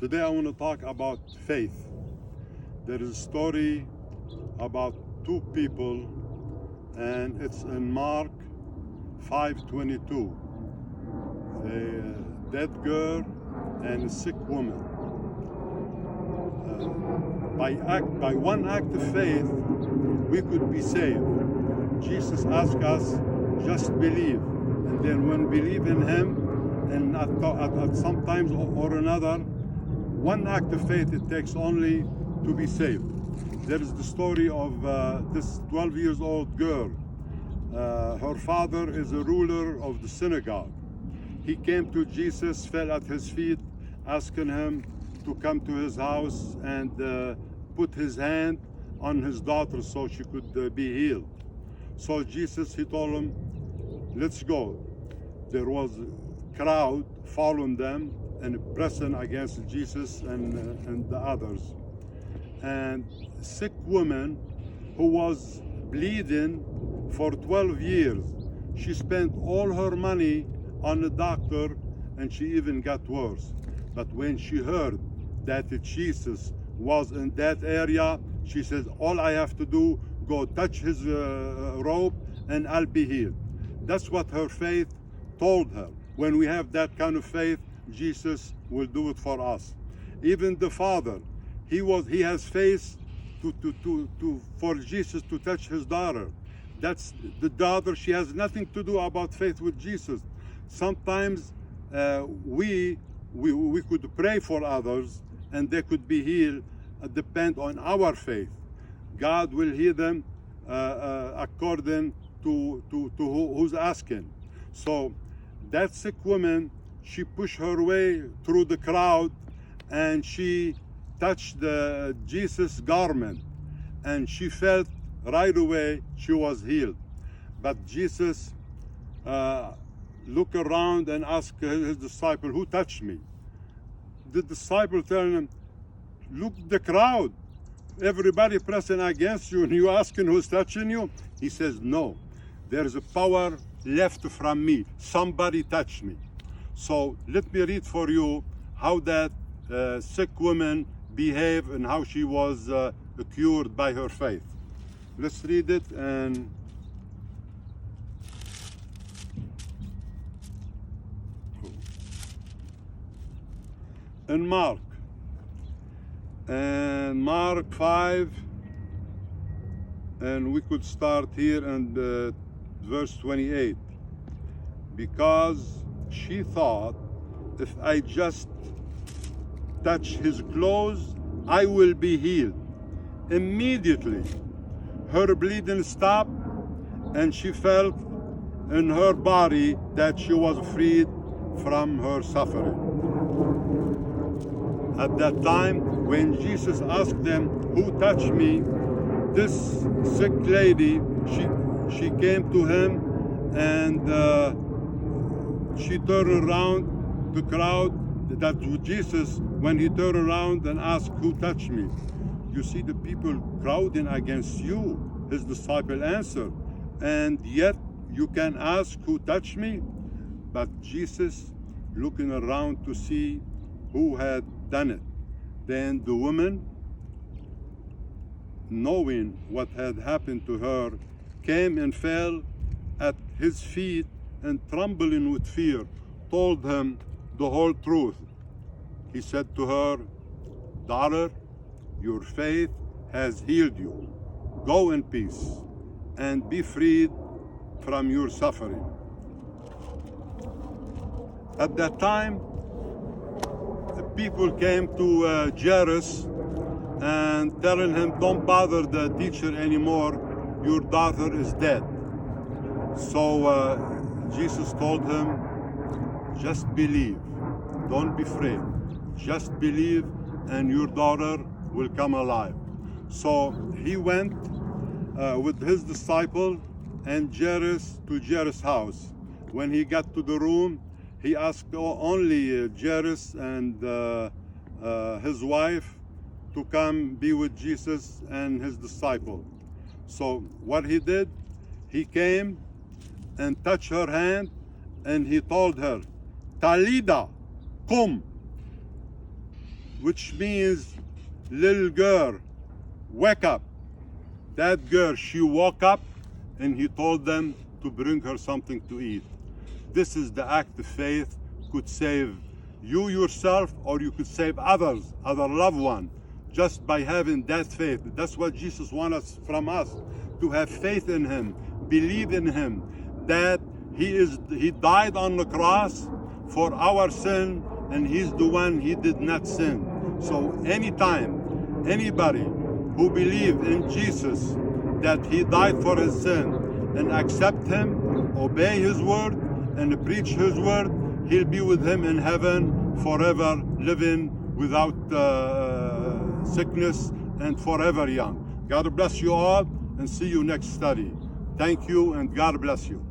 Today I want to talk about faith. There is a story about two people, and it's in Mark 5:22. A dead girl and a sick woman. By one act of faith, we could be saved. Jesus asked us, just believe. And then when believe in Him, and at some times or another, one act of faith it takes only to be saved. There is the story of this 12 years old girl. Her father is a ruler of the synagogue. He came to Jesus, fell at his feet, asking him to come to his house and put his hand on his daughter so she could be healed. So Jesus, he told him, let's go. There was a crowd following them and pressing against Jesus and the others. And a sick woman who was bleeding for 12 years. She spent all her money on a doctor and she even got worse. But when she heard that Jesus was in that area, she says, all I have to do, go touch his robe and I'll be healed. That's what her faith told her. When we have that kind of faith, Jesus will do it for us. Even the father, he has faith for Jesus to touch his daughter. That's the daughter, she has nothing to do about faith with Jesus. Sometimes we could pray for others and they could be healed, depend on our faith. God will heal them according to who's asking. So that sick woman, she pushed her way through the crowd and she touched Jesus' garment, and she felt right away she was healed. But Jesus looked around and asked his disciple, who touched me? The disciple telling him, look the crowd, everybody pressing against you and you asking who's touching you? He says, no, there's a power left from me. Somebody touched me. So let me read for you how that sick woman behaved and how she was cured by her faith. Let's read it. And in Mark 5, and we could start here in verse 28, because she thought, if I just touch his clothes, I will be healed. Immediately her bleeding stopped and she felt in her body that she was freed from her suffering. At that time, when Jesus asked them, who touched me? This sick lady, she came to him and she turned around the crowd. That was Jesus, when he turned around and asked, who touched me? You see the people crowding against you, his disciple answered, and yet you can ask, who touched me? But Jesus, looking around to see who had done it. Then the woman, knowing what had happened to her, came and fell at his feet and, trembling with fear, told him the whole truth. He said to her, daughter, your faith has healed you. Go in peace and be freed from your suffering. At that time, the people came to Jairus and telling him, don't bother the teacher anymore, your daughter is dead. So Jesus told him, just believe, don't be afraid. Just believe and your daughter will come alive. So he went with his disciple and Jairus to Jairus' house. When he got to the room, he asked only Jairus and his wife to come be with Jesus and his disciple. So what he did, he came and touched her hand and he told her, Talida, cum. which means little girl, wake up. That girl, she woke up, and he told them to bring her something to eat. This is the act of faith, could save you yourself, or you could save others, other loved one, just by having that faith. That's what Jesus wants from us, to have faith in him, believe in him, that he died on the cross for our sin, and he's the one, he did not sin. So anytime, anybody who believe in Jesus, that he died for his sin, and accept him, obey his word, and preach his word, he'll be with him in heaven forever, living without sickness and forever young. God bless you all, and see you next study. Thank you, and God bless you.